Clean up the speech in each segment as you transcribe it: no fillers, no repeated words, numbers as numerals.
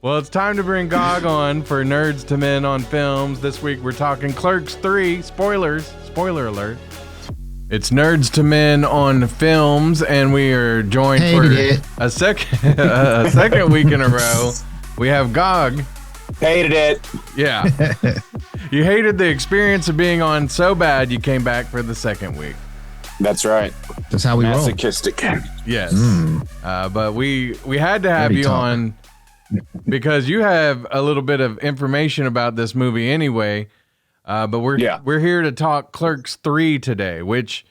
Well, it's time to bring Gog on for Nerds to Men on Films. This week we're talking Clerks 3. Spoilers. Spoiler alert. It's Nerds to Men on Films, and we are joined for a second week in a row. We have Gog. Hated it. Yeah. You hated the experience of being on so bad you came back for the second week. That's right. That's how we roll. Masochistic. Yes. But we had to have you on because you have a little bit of information about this movie anyway. But we're here to talk Clerks 3 today, which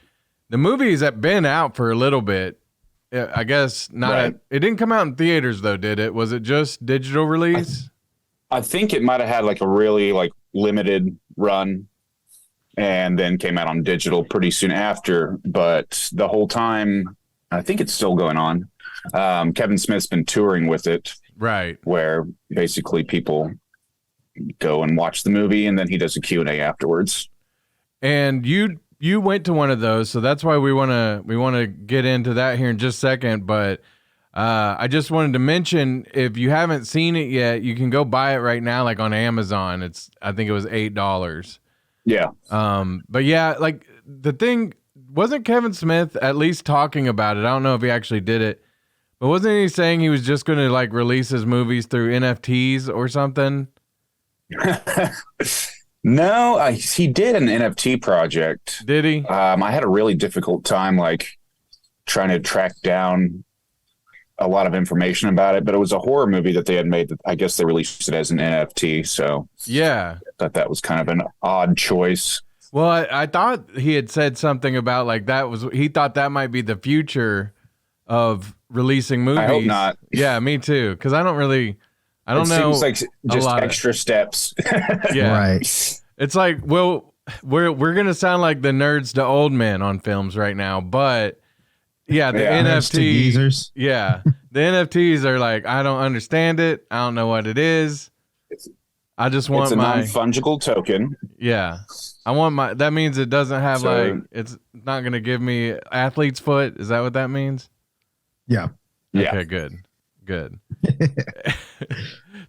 the movie's been out for a little bit. I guess not. Right. It didn't come out in theaters though, did it? Was it just digital release? I think it might have had like a really limited run and then came out on digital pretty soon after. But the whole time, I think it's still going on. Kevin Smith's been touring with it. Right. Where basically people go and watch the movie and then he does a Q&A afterwards. And you went to one of those, so that's why we want to get into that here in just a second, but I just wanted to mention, if you haven't seen it yet, you can go buy it right now, like on Amazon. I think it was $8. Yeah. But yeah, like the thing, wasn't Kevin Smith at least talking about it? I don't know if he actually did it, but wasn't he saying he was just going to release his movies through NFTs or something? No, he did an NFT project. Did he? I had a really difficult time trying to track down a lot of information about it, but it was a horror movie that they had made. I guess they released it as an NFT. So yeah, I thought that was kind of an odd choice. Well, I thought he had said something about he thought that might be the future of releasing movies. I hope not. Yeah, me too. Because I don't know. Seems like just extra steps. Yeah, right. It's like, well, we're gonna sound like the nerds to old men on films right now, but yeah, the NFT. Yeah, the NFTs are I don't understand it. I don't know what it is. I just want it's a non-fungible token. Yeah, I want that means it doesn't have it's not gonna give me athlete's foot. Is that what that means? Yeah. Okay, good.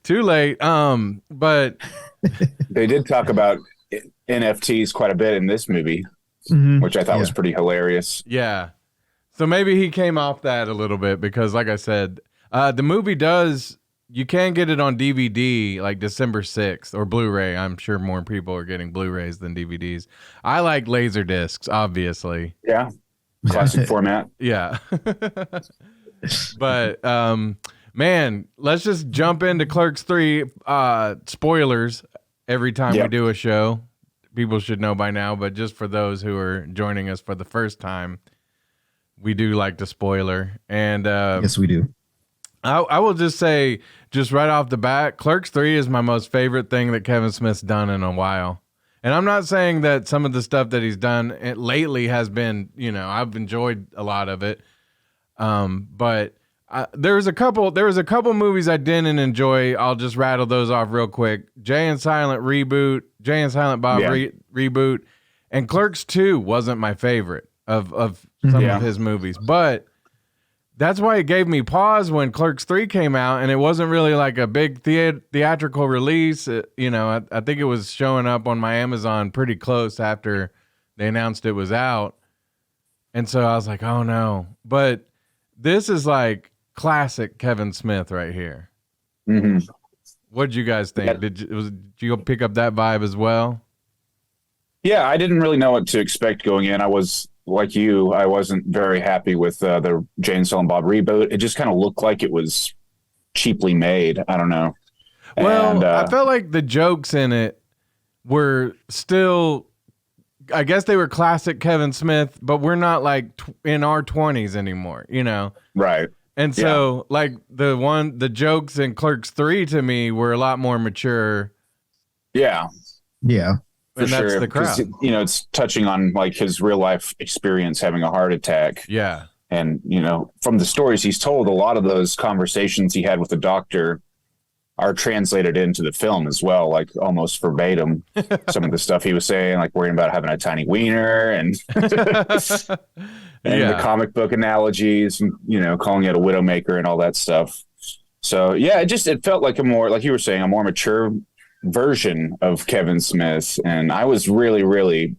Too late. But they did talk about NFTs quite a bit in this movie, which I thought was pretty hilarious. Yeah. So maybe he came off that a little bit because, like I said, the movie you can get it on DVD December 6th or Blu-ray. I'm sure more people are getting Blu-rays than DVDs. I like laser discs, obviously. Yeah. Classic format. Yeah. But man, let's just jump into Clerks 3. Spoilers every time we do a show. People should know by now, but just for those who are joining us for the first time, we do like to spoiler. And yes, we do. I will just say, just right off the bat, Clerks 3 is my most favorite thing that Kevin Smith's done in a while. And I'm not saying that some of the stuff that he's done lately has been, I've enjoyed a lot of it. But there was a couple movies I didn't enjoy. I'll just rattle those off real quick. Jay and Silent Bob reboot, and Clerks 2 wasn't my favorite of some of his movies, but that's why it gave me pause when Clerks 3 came out, and it wasn't really a big theatrical release. I think it was showing up on my Amazon pretty close after they announced it was out, and so I was like, oh no. But this is classic Kevin Smith right here. Mm-hmm. What did you guys think? Yeah. Did you pick up that vibe as well? Yeah, I didn't really know what to expect going in. I was like you. I wasn't very happy with the Jay and Silent Bob reboot. It just kind of looked like it was cheaply made. I don't know. Well, I felt like the jokes in it were still, I guess they were classic Kevin Smith, but we're not in our 20s anymore, Right. And so the jokes in Clerks 3 to me were a lot more mature. Yeah. Yeah. For and that's sure. the crowd. It's touching on his real life experience having a heart attack. Yeah. And, from the stories he's told, a lot of those conversations he had with the doctor are translated into the film as well, almost verbatim. Some of the stuff he was saying, worrying about having a tiny wiener and the comic book analogies and, calling it a widowmaker and all that stuff. So yeah, it felt like a more, like you were saying, a more mature version of Kevin Smith, and I was really, really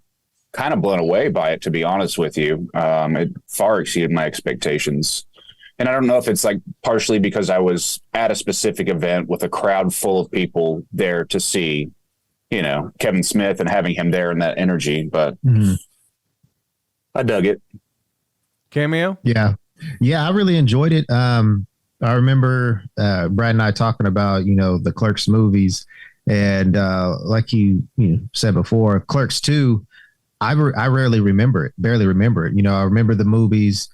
kind of blown away by it, to be honest with you. It far exceeded my expectations. And I don't know if it's like partially because I was at a specific event with a crowd full of people there to see, Kevin Smith and having him there and that energy, but I dug it. Cameo? Yeah. Yeah, I really enjoyed it. I remember Brad and I talking about, the Clerks movies. And like you said before, Clerks 2, I barely remember it. I remember the movies.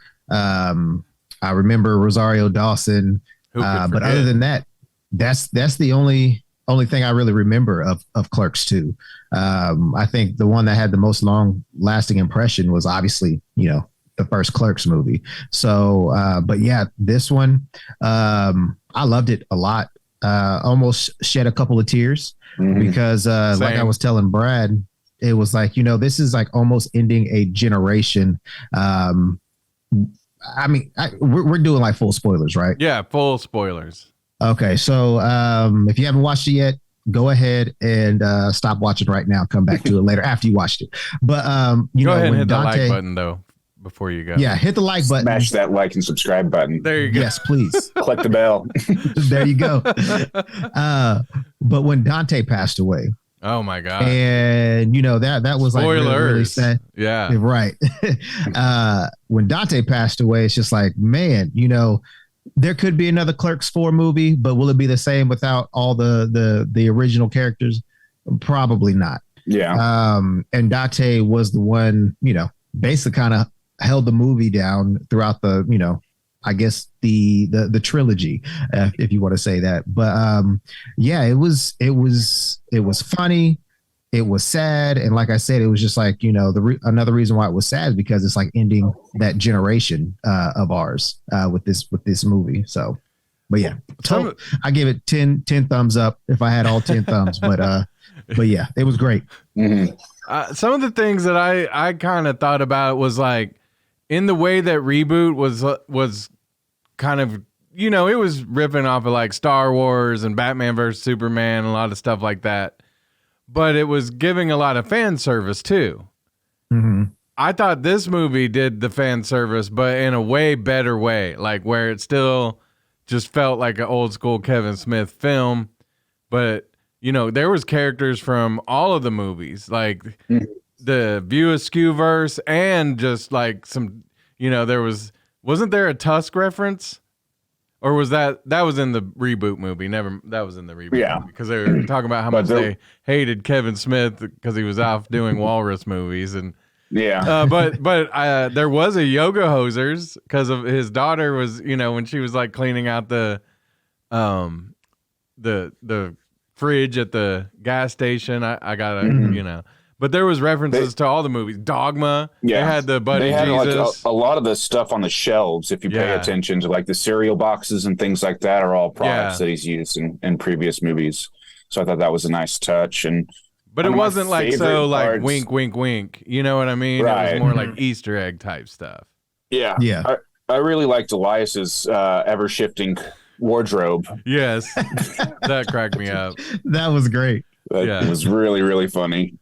I remember Rosario Dawson. But other than that, that's the only thing I really remember of Clerks 2. I think the one that had the most long lasting impression was obviously, the first Clerks movie. So, but yeah, this one, I loved it a lot. Almost shed a couple of tears because, like I was telling Brad, it was like, this is like almost ending a generation. I mean, we're doing like full spoilers, right? Yeah, full spoilers. Okay, so if you haven't watched it yet, go ahead and stop watching right now. Come back to it later after you watched it. But go ahead and hit the like button though before you go. Yeah, hit the like button. Smash that like and subscribe button. There you go. Yes, please. Click the bell. There you go. But when Dante passed away. Oh my God. And that was like really sad. Yeah. Right. When Dante passed away, it's just like, man, there could be another Clerks 4 movie, but will it be the same without all the original characters? Probably not. Yeah. And Dante was the one, basically kind of held the movie down throughout the, I guess the trilogy, if you want to say that. But yeah, it was funny. It was sad, and like I said, it was just like another reason why it was sad is because it's like ending that generation of ours with this movie. So, but yeah, I give it 10 thumbs up if I had all 10 thumbs. But yeah, it was great. Mm-hmm. Some of the things that I kind of thought about was like, in the way that Reboot was kind of, it was ripping off of like Star Wars and Batman vs. Superman and a lot of stuff like that. But it was giving a lot of fan service too. Mm-hmm. I thought this movie did the fan service, but in a way better way, like where it still just felt like an old school Kevin Smith film. But, there was characters from all of the movies, like the View Askew verse, and just like some, wasn't there a Tusk reference? Or was that was in the Reboot movie? That was in the Reboot movie, because they were talking about how much they hated Kevin Smith because he was off doing walrus movies, and but there was a Yoga Hosers because of his daughter was, when she was like cleaning out the fridge at the gas station. I gotta But there was references to all the movies. Dogma. Yeah. They had the Buddy Jesus. Like a lot of the stuff on the shelves, if you pay attention to like the cereal boxes and things like that, are all products that he's used in previous movies. So I thought that was a nice touch. But it wasn't like like wink, wink, wink. You know what I mean? Right. It was more like Easter egg type stuff. Yeah. Yeah. I really liked Elias's ever-shifting wardrobe. Yes. That cracked me up. That was great. That was really, really funny.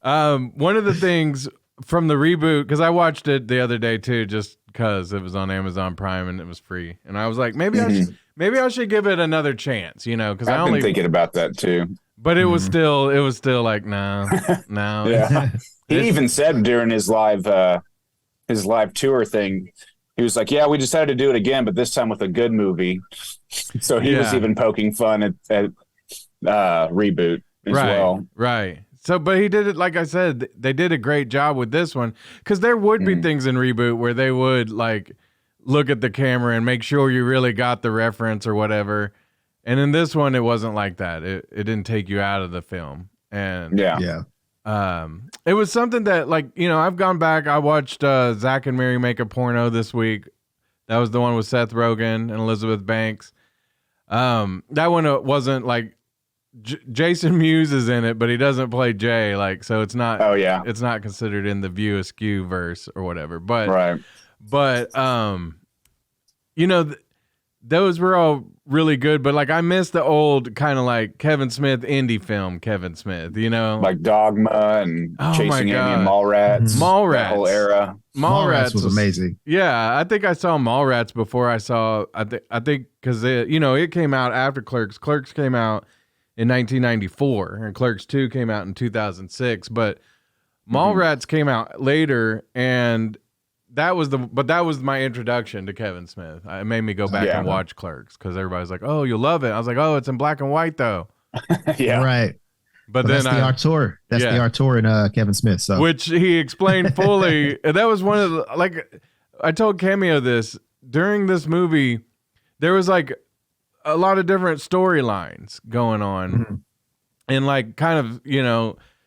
One of the things from the Reboot, because I watched it the other day too, just because it was on Amazon Prime and it was free, and I was like, maybe I should give it another chance, because I've been thinking about that too. But it was still like no. Yeah. He even said during his live tour thing, he was like, "Yeah, we decided to do it again, but this time with a good movie." So he was even poking fun at Reboot as well. Right. So, but he did it, like I said, they did a great job with this one, because there would be things in Reboot where they would like look at the camera and make sure you really got the reference or whatever. And in this one, it wasn't like that. It didn't take you out of the film. And it was something that, like, I've gone back. I watched Zach and Mary Make a Porno this week. That was the one with Seth Rogen and Elizabeth Banks. That one wasn't like Jason Mewes is in it, but he doesn't play Jay. Like, so it's not. Oh yeah, it's not considered in the View Askew verse or whatever. But those were all really good, but like I miss the old kind of like Kevin Smith indie film Kevin Smith, you know? Like Dogma and Chasing Amy and Mallrats. Mallrats. That whole era. Mallrats was amazing. Yeah, I think I saw Mallrats before I saw I think cuz it came out after Clerks. Clerks came out in 1994 and Clerks 2 came out in 2006, but Mallrats came out later, and that was my introduction to Kevin Smith. It made me go back and watch Clerks because everybody's like, "Oh, you'll love it." I was like, "Oh, it's in black and white though." Yeah, right. But then that's the auteur. That's the auteur in Kevin Smith. So which he explained fully. And that was one of the, like I told Cameo this during this movie. There was like a lot of different storylines going on, and like kind of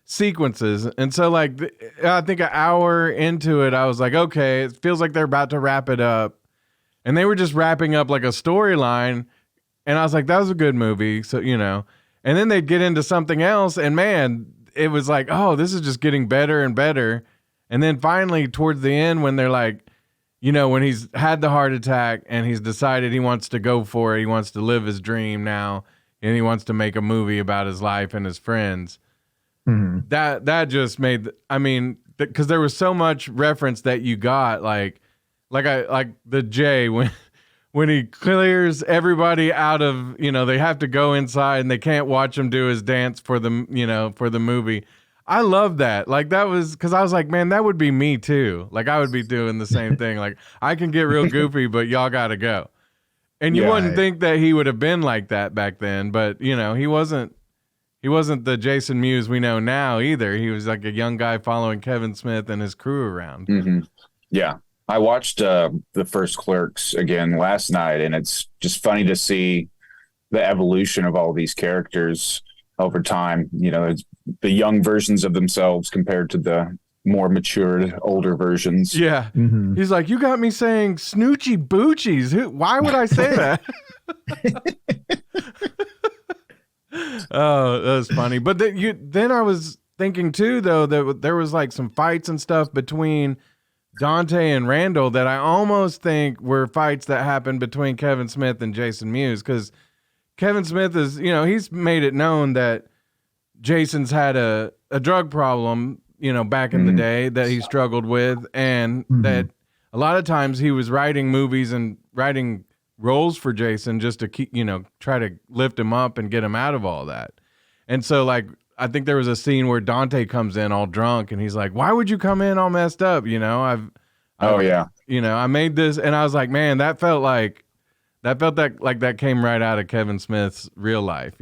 sequences. And so like I think an hour into it, I was like, okay, it feels like they're about to wrap it up, and they were just wrapping up like a storyline, and I was like, that was a good movie. So and then they'd get into something else, and man, it was like, oh, this is just getting better and better. And then finally, towards the end, when they're like, when he's had the heart attack and he's decided he wants to go for it, he wants to live his dream now, and he wants to make a movie about his life and his friends. That just made, because there was so much reference that you got, like the J when he clears everybody out of, they have to go inside and they can't watch him do his dance for the, for the movie. I love that. Like that was, cause I was like, man, that would be me too. Like I would be doing the same thing. Like I can get real goofy, but y'all got to go. And you wouldn't think that he would have been like that back then, but he wasn't the Jason Mewes we know now either. He was like a young guy following Kevin Smith and his crew around. Yeah. I watched the first Clerks again last night, and it's just funny to see the evolution of all these characters over time. It's the young versions of themselves compared to the more matured, older versions. Yeah. He's like, you got me saying snoochie boochies. Why would I say that? Oh, that was funny. But then I was thinking too, though, that there was like some fights and stuff between Dante and Randall that I almost think were fights that happened between Kevin Smith and Jason Mewes, because Kevin Smith is, he's made it known that Jason's had a drug problem, back in the day that he struggled with, and that a lot of times he was writing movies and writing roles for Jason just to keep, try to lift him up and get him out of all that. And so like, I think there was a scene where Dante comes in all drunk and he's like, why would you come in all messed up? I made this. And I was like, man, that felt like that came right out of Kevin Smith's real life,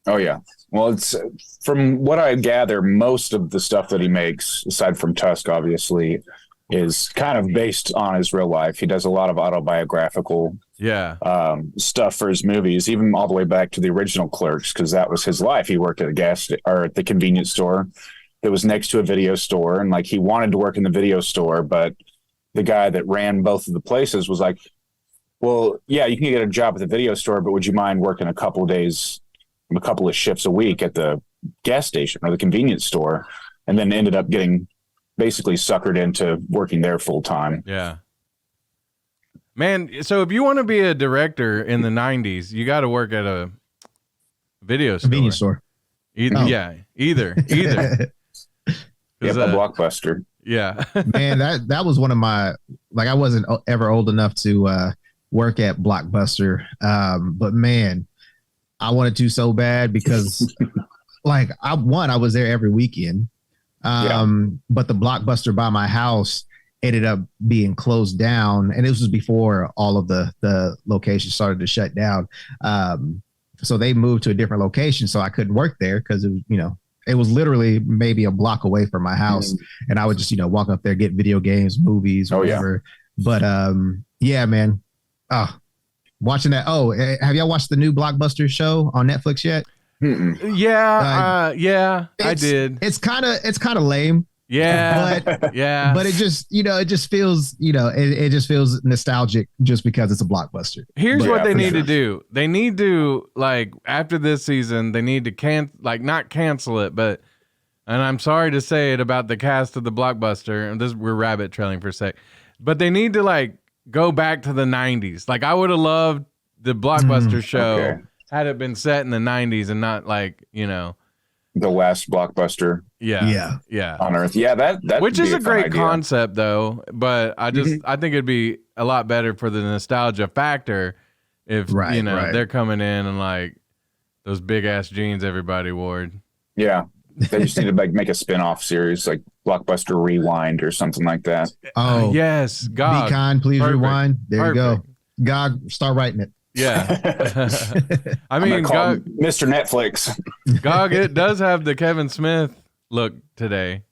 Oh yeah. Well, it's from what I gather, most of the stuff that he makes, aside from Tusk, obviously, is kind of based on his real life. He does a lot of autobiographical stuff for his movies, even all the way back to the original Clerks, because that was his life. He worked at at the convenience store that was next to a video store, and like he wanted to work in the video store, but the guy that ran both of the places was like, well, yeah, you can get a job at the video store, but would you mind working a couple of shifts a week at the gas station or the convenience store? And then ended up getting basically suckered into working there full time. Yeah. Man, so if you want to be a director in the 90s, you got to work at a video store. Convenience store. Yeah, either. Yeah, a Blockbuster. Yeah. Man, that was one of my, like, I wasn't ever old enough to work at Blockbuster. But man, I wanted to so bad because like I was there every weekend. But the Blockbuster by my house ended up being closed down, and this was before all of the locations started to shut down. So they moved to a different location, so I couldn't work there because it was, it was literally maybe a block away from my house, and I would just walk up there, get video games, movies, whatever. But yeah, man, watching that. Oh, have y'all watched the new Blockbuster show on Netflix yet? Yeah, I did. It's kind of lame. Yeah, but it just it just feels it just feels nostalgic just because it's a Blockbuster. Here's what they need to do. They need to, like, after this season, they need to not cancel it, but, and I'm sorry to say it about the cast of the Blockbuster, and we're rabbit trailing for a sec, but they need to like go back to the 90s. Like I would have loved the blockbuster show okay. had it been set in the 90s and not like, The last blockbuster yeah. on Earth. Yeah, that Which would is be a great idea. concept though, but I think it'd be a lot better for the nostalgia factor if they're coming in and like those big ass jeans everybody wore. Yeah. They just need to make a spin-off series like Blockbuster Rewind or something like that. Oh, yes. God. Be kind, please rewind. There you go. God, start writing it. Yeah. I mean, GOG, Mr. Netflix. GOG, it does have the Kevin Smith look today.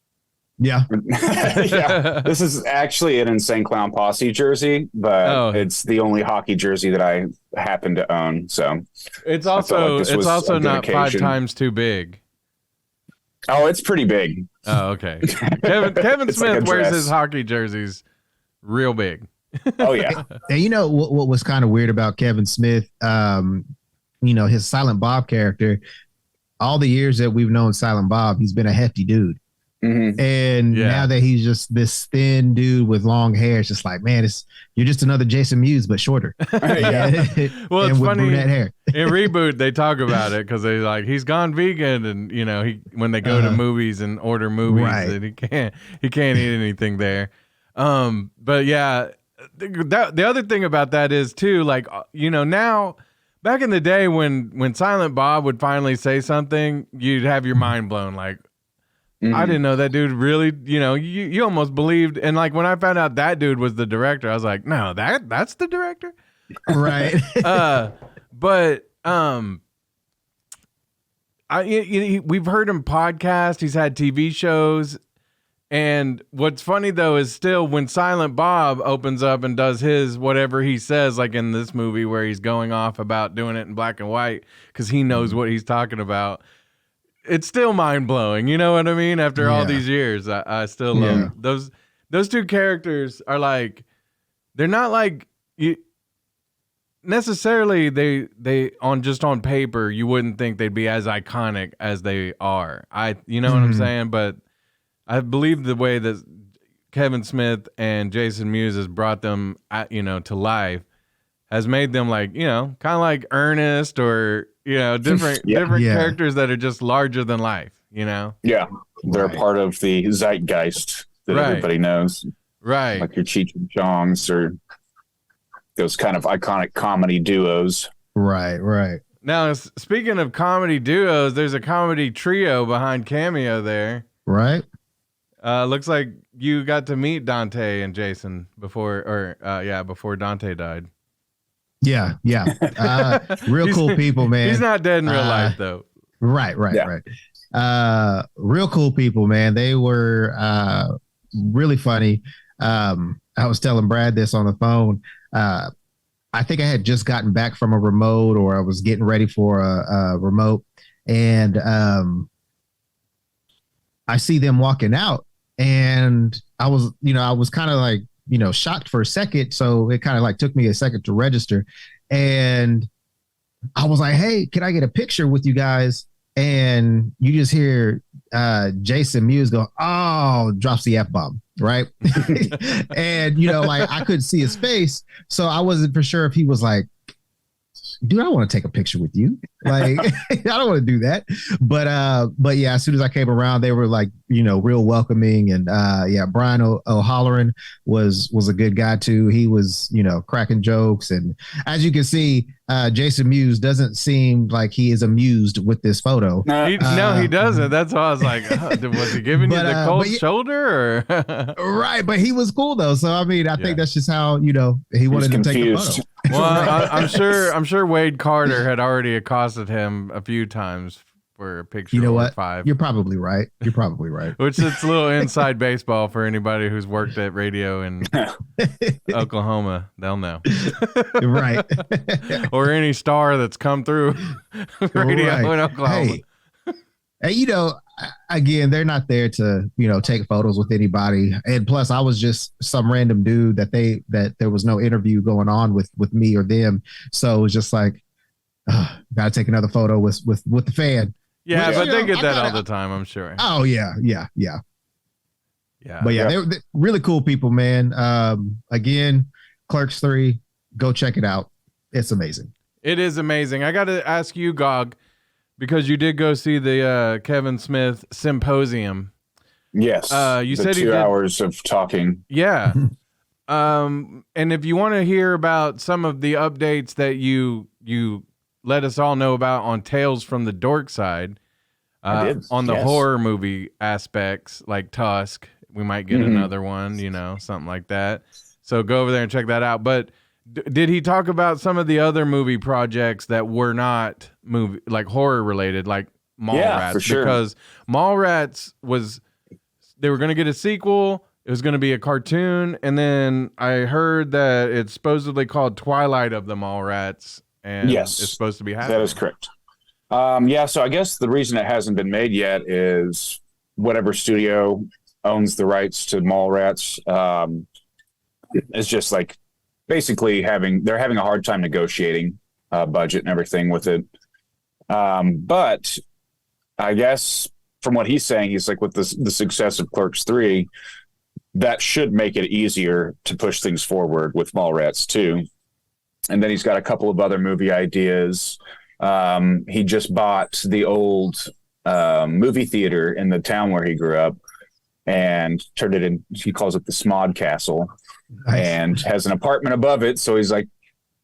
Yeah. Yeah. This is actually an Insane Clown Posse jersey, but it's the only hockey jersey that I happen to own. So it's also not 5 times too big. Oh, it's pretty big. Oh, okay. Kevin Smith wears his hockey jerseys real big. Oh yeah. And you know what was kind of weird about Kevin Smith? His Silent Bob character. All the years that we've known Silent Bob, he's been a hefty dude. Mm-hmm. And now that he's just this thin dude with long hair, it's just like, man, you're just another Jason Mewes, but shorter. Yeah. Well, it's funny. Brunette hair. In Reboot, they talk about it because they like he's gone vegan, and when they go to movies and order movies, that he can't eat anything there. But yeah, the other thing about that is too, like now. Back in the day when Silent Bob would finally say something, you'd have your mind blown. Like, I didn't know that dude really, you almost believed. And like when I found out that dude was the director, I was like, no, that's the director. Right. But we've heard him podcast. He's had TV shows. And what's funny though is still when Silent Bob opens up and does his whatever he says, like in this movie where he's going off about doing it in black and white because he knows what he's talking about. It's still mind blowing. You know what I mean? After all these years, I still love those two characters are like, they're not like necessarily they on paper, you wouldn't think they'd be as iconic as they are. You know what I'm saying? But I believe the way that Kevin Smith and Jason Mewes has brought them, to life, has made them like, kind of like Ernest or different characters that are just larger than life. Yeah, they're part of the zeitgeist that everybody knows. Right, like your Cheech and Chongs or those kind of iconic comedy duos. Right. Now, speaking of comedy duos, there's a comedy trio behind Cameo there. Right. Looks like you got to meet Dante and Jason before Dante died. Yeah. Real cool people, man. He's not dead in real life, though. Right. Real cool people, man. They were really funny. I was telling Brad this on the phone. I think I had just gotten back from a remote, or I was getting ready for a remote, and I see them walking out. And I was kind of like, shocked for a second. So it kind of like took me a second to register. And I was like, hey, can I get a picture with you guys? And you just hear Jason Mewes go, oh, drops the F-bomb, right? And, like I couldn't see his face. So I wasn't for sure if he was like, dude, I want to take a picture with you. Like, I don't want to do that. But yeah, as soon as I came around, they were like, real welcoming. And Brian O'Halloran was a good guy too. He was, cracking jokes. And as you can see, Jason Mewes doesn't seem like he is amused with this photo. No, he doesn't. That's why I was like, was he giving you the cold shoulder? Or? Right. But he was cool though. So, I mean, I think that's just how, he wanted to take the photo. Well, I'm sure Wade Carter had already accosted him a few times for a picture. You know what? 5. You're probably right. Which it's a little inside baseball for anybody who's worked at radio in Oklahoma. They'll know. Right. Or any star that's come through radio in Oklahoma. Hey, again, they're not there to, take photos with anybody. And plus, I was just some random dude that there was no interview going on with me or them. So it was just like, got to take another photo with the fan. Yeah, but they get that all the time, I'm sure. Oh, yeah. But they're really cool people, man. Again, Clerks 3, go check it out. It's amazing. It is amazing. I got to ask you, Gog, because you did go see the Kevin Smith Symposium. Yes. You said 2 hours of talking. Yeah. And if you want to hear about some of the updates that you let us all know about on Tales from the Dork Side, on the horror movie aspects, like Tusk, we might get another one, something like that. So go over there and check that out. But did he talk about some of the other movie projects that were not like horror related, like Mallrats? For sure. Because Mallrats they were going to get a sequel. It was going to be a cartoon, and then I heard that it's supposedly called Twilight of the Mallrats, and yes, it's supposed to be happening. That is correct. So I guess the reason it hasn't been made yet is whatever studio owns the rights to Mallrats is just like basically they're having a hard time negotiating budget and everything with it. But I guess from what he's saying, he's like, with the success of Clerks III, that should make it easier to push things forward with Mallrats 2. And then he's got a couple of other movie ideas. He just bought the old movie theater in the town where he grew up and turned it in. He calls it the Smod Castle. Nice. And has an apartment above it. So he's like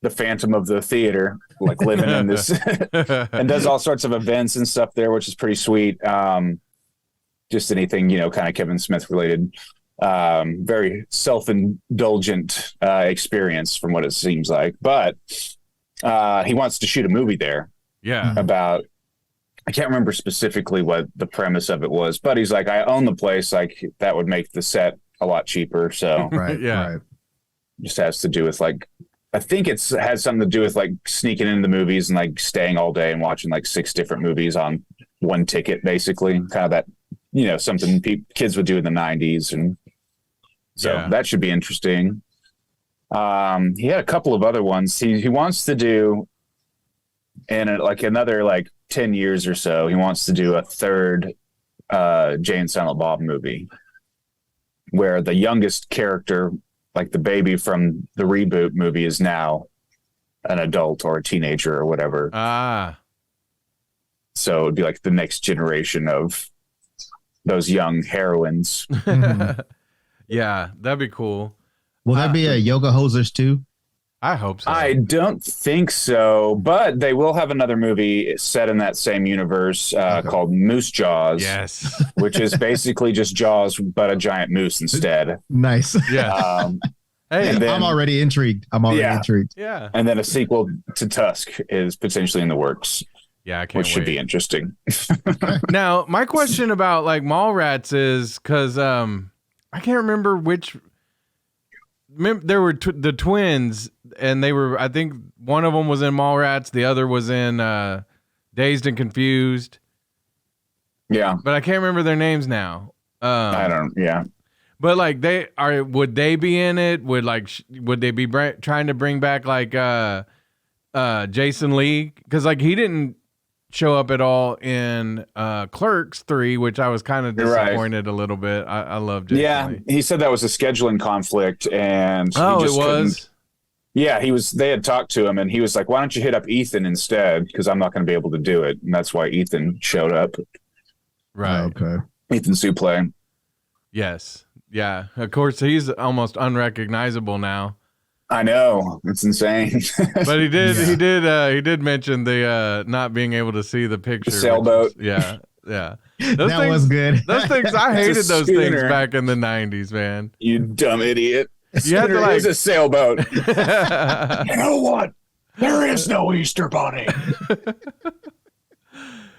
the phantom of the theater, like living in this and does all sorts of events and stuff there, which is pretty sweet. Just anything, kind of Kevin Smith related. Very self-indulgent experience from what it seems like, but he wants to shoot a movie there. Yeah. About, I can't remember specifically what the premise of it was, but he's like, I own the place. Like that would make the set a lot cheaper. So right. Just has to do with like, I think it's has something to do with like sneaking into the movies and like staying all day and watching like 6 different movies on one ticket, basically kind of that, something kids would do in the 90s. And so that should be interesting. He had a couple of other ones he wants to do in another 10 years or so. He wants to do a third Jay and Silent Bob movie where the youngest character, like the baby from the reboot movie, is now an adult or a teenager or whatever. So it'd be like the next generation of those young heroines. Yeah, that'd be cool. Will there be a Yoga Hosers too? I hope so. I don't think so, but they will have another movie set in that same universe called Moose Jaws. Yes. Which is basically just Jaws, but a giant moose instead. Nice. Yeah. Hey, I'm already intrigued. Intrigued. Yeah. And then a sequel to Tusk is potentially in the works. Yeah, I can't wait. Which should be interesting. Now, my question about Mallrats is because I can't remember which. There were the twins, and they were. I think one of them was in Mallrats, the other was in Dazed and Confused. Yeah, but I can't remember their names now. I don't. Yeah, but would they be in it? Would they be trying to bring back Jason Lee? Because he didn't show up at all in Clerks 3, which I was kind of disappointed a little bit. I love Jason Lee. He said that was a scheduling conflict, and it was. Yeah, they had talked to him, and he was like, "Why don't you hit up Ethan instead? Because I'm not going to be able to do it." And that's why Ethan showed up. Right. Okay. Ethan Suplee. Yes. Yeah. Of course, he's almost unrecognizable now. I know, it's insane. But he did mention the not being able to see the picture. The sailboat. Yeah. That was good. Those things, I hated those things back in the 90s, man. You dumb idiot. You had to is a sailboat. You know what? There is no Easter Bunny.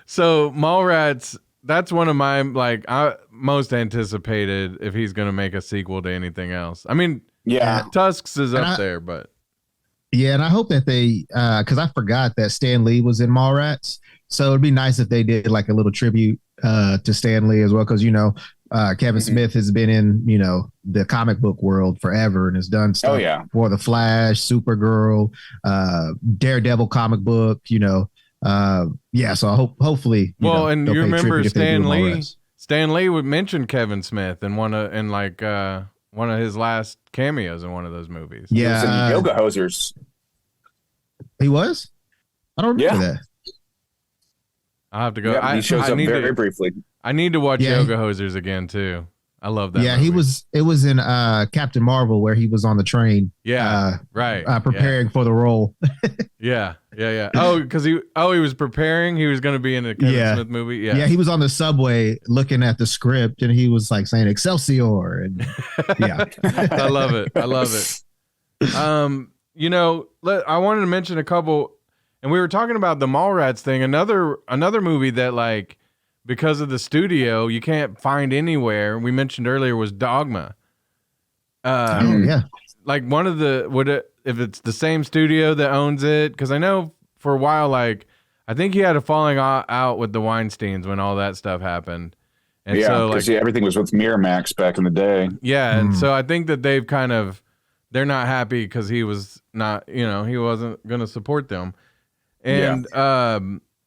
So Mallrats, that's one of my most anticipated if he's going to make a sequel to anything else. I mean, Tusks is up there, but and I hope that they because I forgot that Stan Lee was in Mallrats, so it'd be nice if they did a little tribute to Stan Lee as well, because Kevin Smith has been in the comic book world forever and has done stuff for the Flash, Supergirl, Daredevil comic book, so hopefully and you remember Stan Lee would mention Kevin Smith in one of his last cameos in one of those movies. He was in Yoga Hosers. He was? I don't remember Yeah. that. I'll have to go. Yeah, he shows up very briefly. I need to watch Yeah, Yoga Hosers again too. I love that. Yeah, movie. it was in Captain Marvel where he was on the train. Yeah, right. Preparing for the role. Yeah. Oh, because he was preparing. He was going to be in a Kevin Smith movie. Yeah. Yeah, he was on the subway looking at the script and he was like saying Excelsior and yeah. I love it. I love it. I wanted to mention a couple, and we were talking about the Mallrats thing. Another movie that, like, because of the studio you can't find anywhere. We mentioned earlier was Dogma. Yeah. Like one of the if it's the same studio that owns it, because I know for a while, like I think he had a falling out with the Weinsteins when all that stuff happened. And yeah, so because like everything was with Miramax back in the day. yeah, and so I think that they're not happy because he was not, he wasn't going to support them. And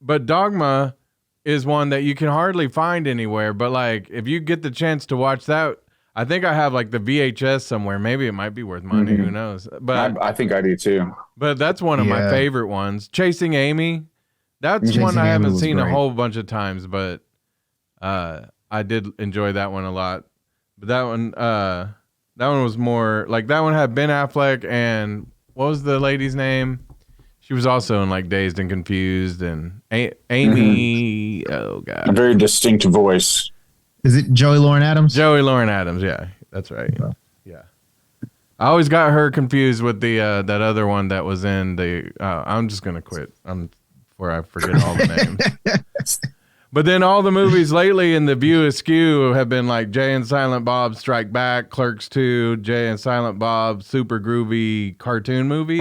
but Dogma is one that you can hardly find anywhere. But like if you get the chance to watch that, I think I have like the VHS somewhere. Maybe it might be worth money. Who knows? But I think I do too. But that's one of my favorite ones. Chasing Amy. That's one I haven't seen a whole bunch of times, but I did enjoy that one a lot. But that one was more like, that one had Ben Affleck and what was the lady's name? She was also in like Dazed and Confused and Amy. Oh God, a very distinct voice. Is it Joey Lauren Adams? Joey Lauren Adams. Yeah, that's right. Yeah, I always got her confused with the that other one that was in the. I'm just gonna quit. Before I forget all the names. But then all the movies lately in the View Askew have been like Jay and Silent Bob Strike Back, Clerks II, Jay and Silent Bob Super Groovy cartoon movie.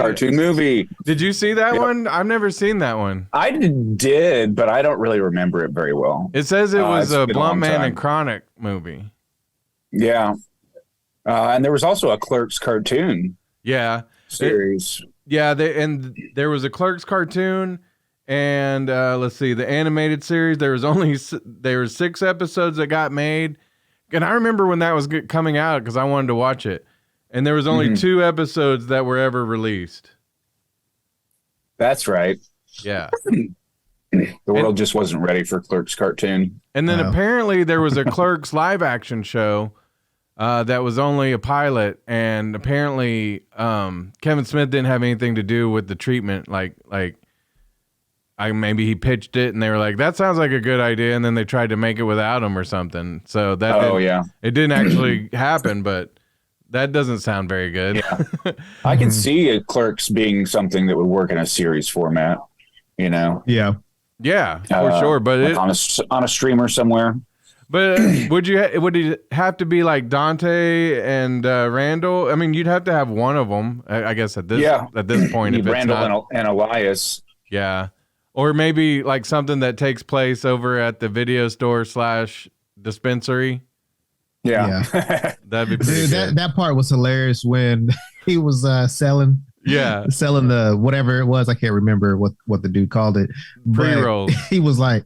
Did you see that one? I've never seen that one. I did, but I don't really remember it very well. It says it was a Blunt Man and Chronic movie. Yeah. And there was also a Clerks cartoon series. There was a Clerks cartoon. And let's see, the animated series, there were 6 episodes that got made. And I remember when that was coming out because I wanted to watch it. And there was only 2 episodes that were ever released. That's right. Yeah. The world just wasn't ready for Clerks cartoon. And then apparently there was a Clerks live action show that was only a pilot. And apparently Kevin Smith didn't have anything to do with the treatment. Maybe he pitched it and they were like, that sounds like a good idea. And then they tried to make it without him or something. So it didn't actually happen, but that doesn't sound very good. Yeah. I can see a Clerks being something that would work in a series format, Yeah. Yeah, for sure. But like on a streamer somewhere. But would it have to be like Dante and Randall? I mean, you'd have to have one of them, I guess, at this point. If Randall and Elias. Yeah. Or maybe like something that takes place over at the video store / dispensary. Yeah. That'd be pretty good. That part was hilarious when he was selling the whatever it was. I can't remember what the dude called it. Pre-rolls. He was like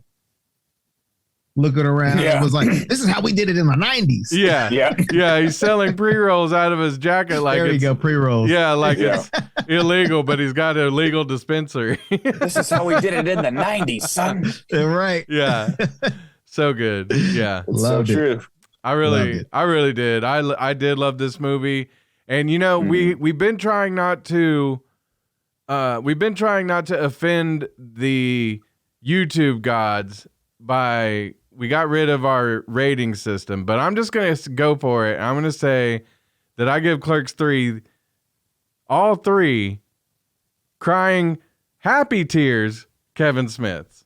looking around. Yeah. It was like, this is how we did it in the 90s. Yeah. He's selling pre-rolls out of his jacket. Like there you go, pre-rolls. Yeah, like it's illegal, but he's got a legal dispensary. This is how we did it in the 90s, son. Right. Yeah. So good. Yeah. So true. I really did. I did love this movie. And we've been trying not to offend the YouTube gods by we got rid of our rating system, but I'm just going to go for it. I'm going to say that I give Clerks 3 all 3 crying happy tears Kevin Smiths.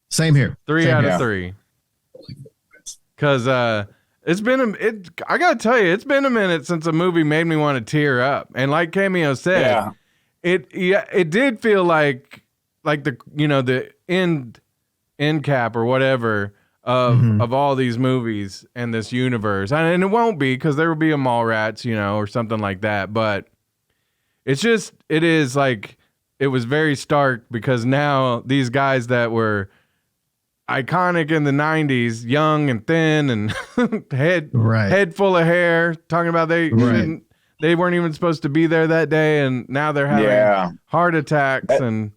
Same here. 3 out of 3. Cuz I got to tell you, it's been a minute since a movie made me want to tear up. And like Cameo said, it did feel like the end cap or whatever of all these movies and this universe. And it won't be because there will be a Mallrats, or something like that. But it is like, it was very stark because now these guys that were iconic in the 90s, young and thin and head full of hair, talking about they weren't even supposed to be there that day. And now they're having heart attacks and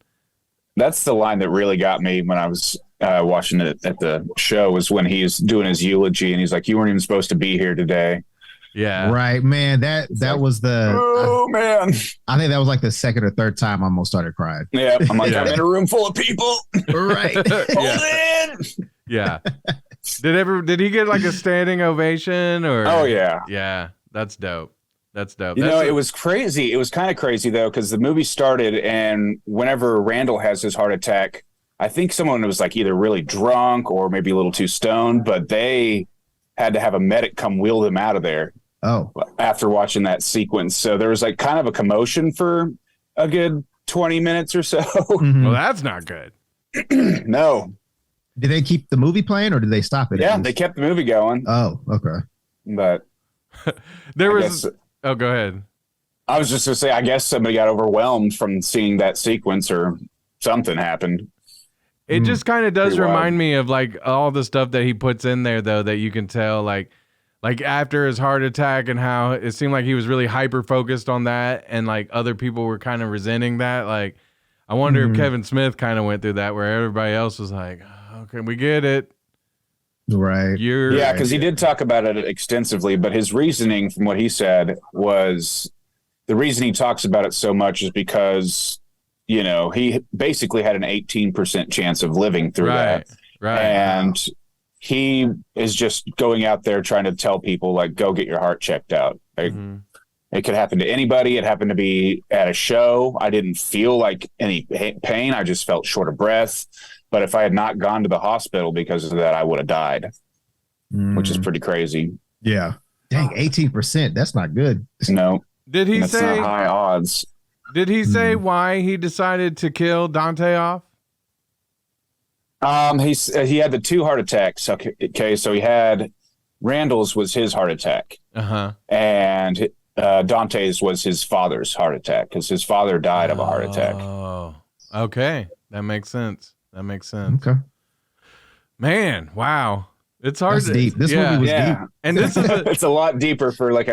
That's the line that really got me when I was watching it at the show, was when he's doing his eulogy and he's like, "You weren't even supposed to be here today." Yeah. Right, man. That was man. I think that was like the second or third time I almost started crying. Yeah. I'm like, I'm in a room full of people. Right. Hold in. Yeah. Did he get like a standing ovation or? Oh yeah. Yeah. That's dope. That's dope. You know, it was crazy. It was kind of crazy though, because the movie started, and whenever Randall has his heart attack, I think someone was like either really drunk or maybe a little too stoned, but they had to have a medic come wheel them out of there. Oh, after watching that sequence. So there was like kind of a commotion for a good 20 minutes or so. Well, that's not good. No. Did they keep the movie playing or did they stop it? Yeah, they kept the movie going. Oh, okay. But Oh, go ahead. I was just going to say, I guess somebody got overwhelmed from seeing that sequence or something happened. It just kind of does Pretty wild. remind me of like all the stuff that he puts in there, though, that you can tell like after his heart attack and how it seemed like he was really hyper focused on that, and like other people were kind of resenting that. Like, I wonder if Kevin Smith kind of went through that, where everybody else was like, "Okay, we get it." Right. Yeah, because he did talk about it extensively, but his reasoning from what he said was the reason he talks about it so much is because, you know, he basically had an 18% chance of living through that. Right. And he is just going out there trying to tell people, like, go get your heart checked out. Like, it could happen to anybody. It happened to be at a show. I didn't feel like any pain. I just felt short of breath. But if I had not gone to the hospital because of that, I would have died, which is pretty crazy. Yeah. Dang, 18%. That's not good. No. Did he That's say not high odds? Did he say why he decided to kill Dante off? He had the 2 heart attacks. Okay, so he had Randall's was his heart attack, and Dante's was his father's heart attack because his father died of a heart attack. Oh, okay, that makes sense. Okay. Man, wow, it's hard. That's deep. This movie was deep, and this is it's a lot deeper for like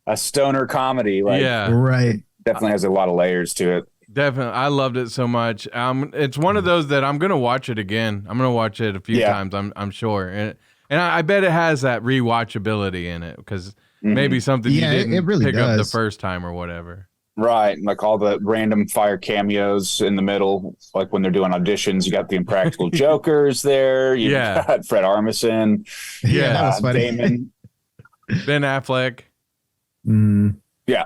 a stoner comedy. Like, right. Definitely has a lot of layers to it. Definitely, I loved it so much. It's one of those that I'm gonna watch it again. I'm gonna watch it a few times. I'm sure, and I bet it has that rewatchability in it because maybe something you didn't pick up the first time or whatever. Right, like all the random fire cameos in the middle, like when they're doing auditions. You got the Impractical Jokers there. You got Fred Armisen. Yeah, that was funny. Damon. Ben Affleck. Yeah.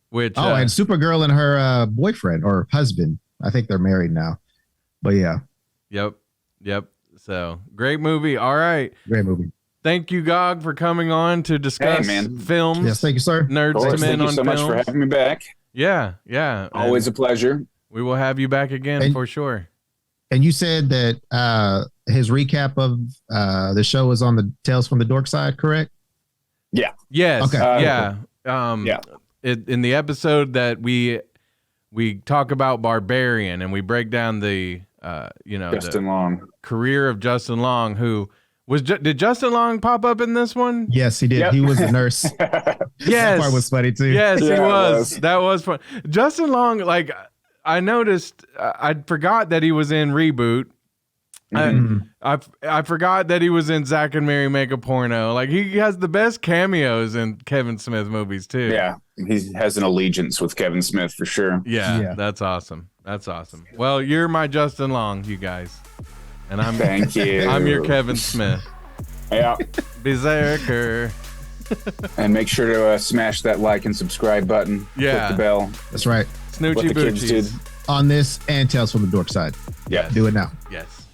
Which and Supergirl and her boyfriend or husband. I think they're married now. But yeah. Yep. So great movie. All right. Great movie. Thank you, Gog, for coming on to discuss films. Yes, thank you, sir. Nerds to Men on Thank you so much for having me back. Yeah. Always a pleasure. We will have you back again for sure. And you said that his recap of the show was on the Tales from the Dork Side, correct? Yeah. Yes. Okay. Yeah. In the episode that we talk about Barbarian and we break down the Justin Long career of Justin Long, who did Justin Long pop up in this one? Yes, he did. Yep. He was a nurse. Yes, that part was funny too. Yes, he was. That was fun. Justin Long, like I noticed, I forgot that he was in Reboot. I forgot that he was in Zack and Mary Make a Porno. Like he has the best cameos in Kevin Smith movies too. Yeah, he has an allegiance with Kevin Smith for sure. Yeah. That's awesome. Well, you're my Justin Long, you guys, and I'm thank you. I'm your Kevin Smith. Yeah, Berserker. And make sure to smash that like and subscribe button. Yeah, click the bell. That's right. Snoochie What the kids did on this and Tales from the Dork Side. Yeah, do it now. Yes.